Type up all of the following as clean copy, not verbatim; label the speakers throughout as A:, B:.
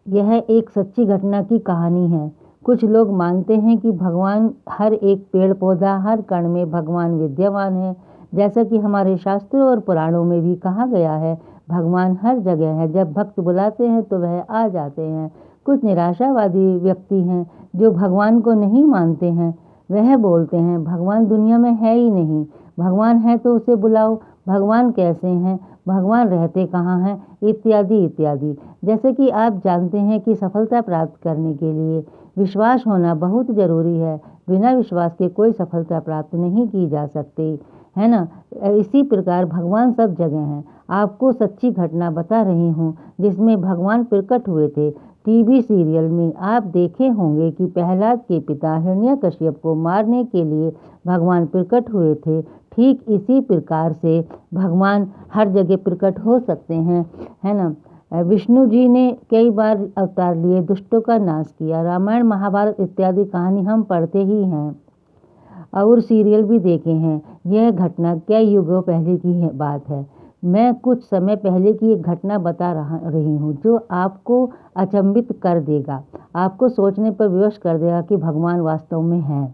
A: यह एक सच्ची घटना की कहानी है। कुछ लोग मानते हैं कि भगवान हर एक पेड़ पौधा, हर कण में भगवान विद्यमान है। जैसा कि हमारे शास्त्रों और पुराणों में भी कहा गया है, भगवान हर जगह है। जब भक्त बुलाते हैं तो वह आ जाते हैं। कुछ निराशावादी व्यक्ति हैं जो भगवान को नहीं मानते हैं। वह बोलते हैं भगवान दुनिया में है ही नहीं, भगवान है तो उसे बुलाओ, भगवान कैसे हैं, भगवान रहते कहाँ हैं, इत्यादि इत्यादि। जैसे कि आप जानते हैं कि सफलता प्राप्त करने के लिए विश्वास होना बहुत ज़रूरी है। बिना विश्वास के कोई सफलता प्राप्त नहीं की जा सकती, है ना। इसी प्रकार भगवान सब जगह हैं। आपको सच्ची घटना बता रही हूँ जिसमें भगवान प्रकट हुए थे। टीवी सीरियल में आप देखे होंगे कि प्रहलाद के पिता हिरण्यकश्यप को मारने के लिए भगवान प्रकट हुए थे। ठीक इसी प्रकार से भगवान हर जगह प्रकट हो सकते हैं, है ना। विष्णु जी ने कई बार अवतार लिए, दुष्टों का नाश किया। रामायण महाभारत इत्यादि कहानी हम पढ़ते ही हैं और सीरियल भी देखे हैं। यह घटना कई युगों पहले की बात है। मैं कुछ समय पहले की एक घटना बता रही हूँ जो आपको अचंभित कर देगा, आपको सोचने पर विवश कर देगा कि भगवान वास्तव में है।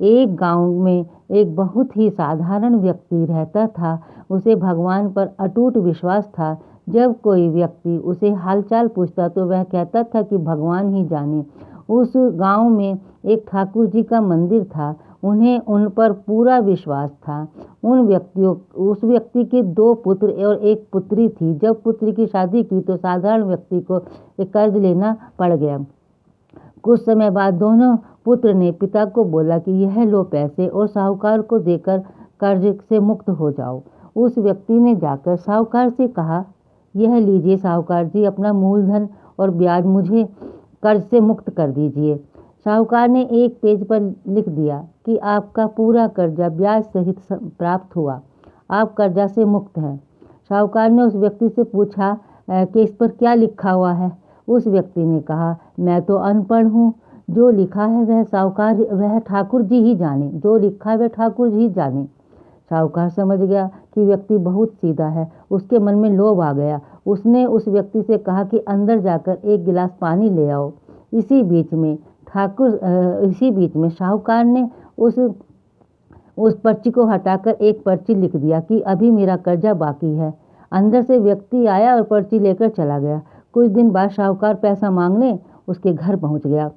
A: एक गांव में एक बहुत ही साधारण व्यक्ति रहता था। उसे भगवान पर अटूट विश्वास था। जब कोई व्यक्ति उसे हालचाल पूछता तो वह कहता था कि भगवान ही जाने। उस गांव में एक ठाकुर जी का मंदिर था। उन्हें उन पर पूरा विश्वास था। उस व्यक्ति के 2 पुत्र और एक पुत्री थी। जब पुत्री की शादी की तो साधारण व्यक्ति को एक कर्ज लेना पड़ गया। कुछ समय बाद दोनों पुत्र ने पिता को बोला कि यह लो पैसे और साहूकार को देकर कर्ज से मुक्त हो जाओ। उस व्यक्ति ने जाकर साहूकार से कहा, यह लीजिए साहूकार जी, अपना मूलधन और ब्याज मुझे कर्ज से मुक्त कर दीजिए। साहूकार ने एक पेज पर लिख दिया कि आपका पूरा कर्जा ब्याज सहित प्राप्त हुआ, आप कर्जा से मुक्त हैं। साहूकार ने उस व्यक्ति से पूछा कि इस पर क्या लिखा हुआ है। उस व्यक्ति ने कहा, मैं तो अनपढ़ हूँ, जो लिखा है वह ठाकुर जी ही जाने, जो लिखा है वह ठाकुर जी जाने। साहूकार समझ गया कि व्यक्ति बहुत सीधा है। उसके मन में लोभ आ गया। उसने उस व्यक्ति से कहा कि अंदर जाकर एक गिलास पानी ले आओ। इसी बीच में साहूकार ने उस पर्ची को हटाकर एक पर्ची लिख दिया कि अभी मेरा कर्जा बाकी है। अंदर से व्यक्ति आया और पर्ची लेकर चला गया। कुछ दिन बाद साहूकार पैसा मांगने उसके घर पहुंच गया।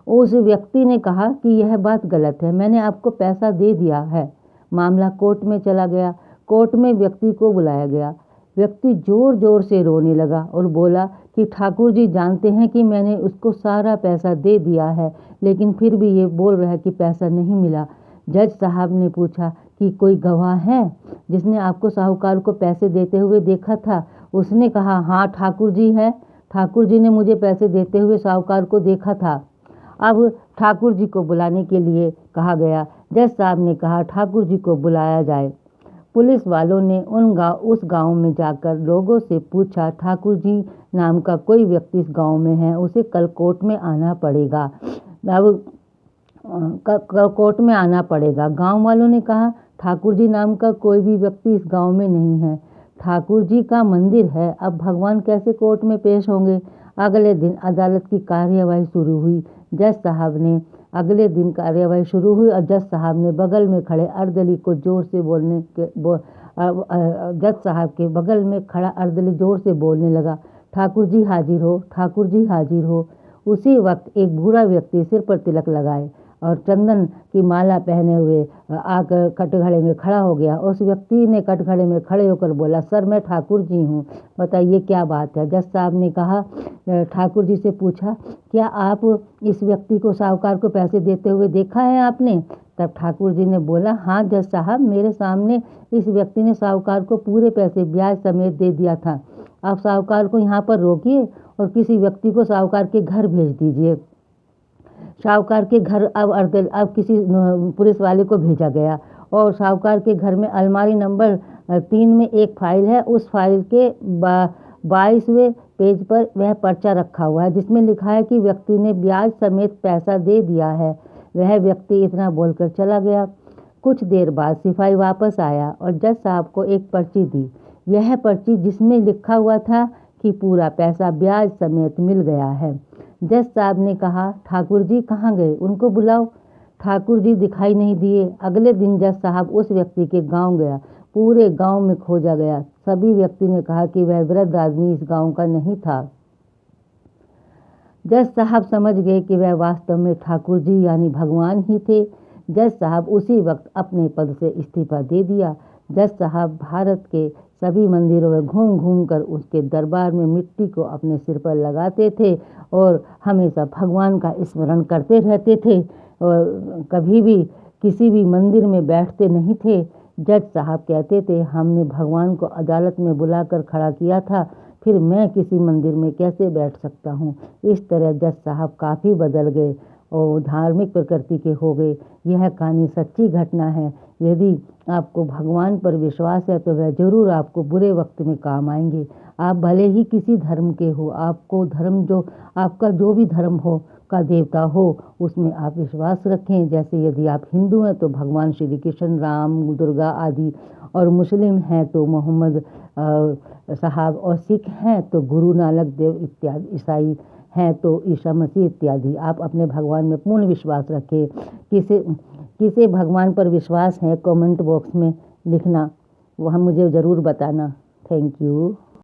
A: उस व्यक्ति ने कहा कि यह बात गलत है, मैंने आपको पैसा दे दिया है। मामला कोर्ट में चला गया। कोर्ट में व्यक्ति को बुलाया गया। व्यक्ति जोर जोर से रोने लगा और बोला कि ठाकुर जी जानते हैं कि मैंने उसको सारा पैसा दे दिया है, लेकिन फिर भी ये बोल रहा है कि पैसा नहीं मिला। जज साहब ने पूछा कि कोई गवाह है जिसने आपको साहूकार को पैसे देते हुए देखा था। उसने कहा, हाँ ठाकुर जी है, ठाकुर जी ने मुझे पैसे देते हुए साहूकार को देखा था। अब ठाकुर जी को बुलाने के लिए कहा गया। जज साहब ने कहा ठाकुर जी को बुलाया जाए। पुलिस वालों ने उस गांव में जाकर लोगों से पूछा, ठाकुर जी नाम का कोई व्यक्ति इस गांव में है, उसे कल कोर्ट में आना पड़ेगा। अब कोर्ट में आना पड़ेगा। गांव वालों ने कहा, ठाकुर जी नाम का कोई भी व्यक्ति इस गांव में नहीं है, ठाकुर जी का मंदिर है, अब भगवान कैसे कोर्ट में पेश होंगे। अगले दिन अदालत की कार्यवाही शुरू हुई। जज साहब ने जज साहब ने बगल में खड़े अर्दली को जोर से जज साहब के बगल में खड़ा अर्दली जोर से बोलने लगा, ठाकुर जी हाजिर हो, ठाकुर जी हाजिर हो। उसी वक्त एक बूढ़ा व्यक्ति सिर पर तिलक लगाए और चंदन की माला पहने हुए आकर कटघरे में खड़ा हो गया। उस व्यक्ति ने कटघरे में खड़े होकर बोला, सर मैं ठाकुर जी हूँ, बताइए क्या बात है। जज साहब ने कहा, ठाकुर जी से पूछा, क्या आप इस व्यक्ति को साहूकार को पैसे देते हुए देखा है आपने। तब ठाकुर जी ने बोला, हाँ जज साहब, मेरे सामने इस व्यक्ति ने साहूकार को पूरे पैसे ब्याज समेत दे दिया था। आप साहूकार को यहाँ पर रोकिए और किसी व्यक्ति को साहूकार के घर भेज दीजिए। साहूकार के घर अब किसी पुलिस वाले को भेजा गया और साहूकार के घर में अलमारी नंबर 3 में एक फाइल है। उस फाइल के 22वें पेज पर वह पर्चा रखा हुआ है जिसमें लिखा है कि व्यक्ति ने ब्याज समेत पैसा दे दिया है। वह व्यक्ति इतना बोलकर चला गया। कुछ देर बाद सिपाही वापस आया और जज साहब को एक पर्ची दी। यह पर्ची जिसमें लिखा हुआ था कि पूरा पैसा ब्याज समेत मिल गया है। जज साहब ने कहा, ठाकुर जी कहाँ गए, उनको बुलाओ। ठाकुर जी दिखाई नहीं दिए। अगले दिन जज साहब उस व्यक्ति के गांव गया। पूरे गांव में खोजा गया। सभी व्यक्ति ने कहा कि वह वृद्ध आदमी इस गांव का नहीं था। जज साहब समझ गए कि वह वास्तव में ठाकुर जी यानी भगवान ही थे। जज साहब उसी वक्त अपने पद से इस्तीफा दे दिया। जज साहब भारत के सभी मंदिरों में घूम घूम कर उसके दरबार में मिट्टी को अपने सिर पर लगाते थे और हमेशा भगवान का स्मरण करते रहते थे और कभी भी किसी भी मंदिर में बैठते नहीं थे। जज साहब कहते थे, हमने भगवान को अदालत में बुलाकर खड़ा किया था, फिर मैं किसी मंदिर में कैसे बैठ सकता हूँ। इस तरह जज साहब काफ़ी बदल गए और धार्मिक प्रकृति के हो गए। यह कहानी सच्ची घटना है। यदि आपको भगवान पर विश्वास है तो वह जरूर आपको बुरे वक्त में काम आएंगे। आप भले ही किसी धर्म के हो, आपको धर्म जो आपका जो भी धर्म हो का देवता हो उसमें आप विश्वास रखें। जैसे यदि आप हिंदू हैं तो भगवान श्री कृष्ण, राम, दुर्गा आदि, और मुस्लिम हैं तो मोहम्मद साहब, और सिख हैं तो गुरु नानक देव इत्यादि, ईसाई हैं तो ईसा मसीह इत्यादि। आप अपने भगवान में पूर्ण विश्वास रखें। किसे भगवान पर विश्वास है कमेंट बॉक्स में लिखना, वह मुझे ज़रूर बताना। Thank you.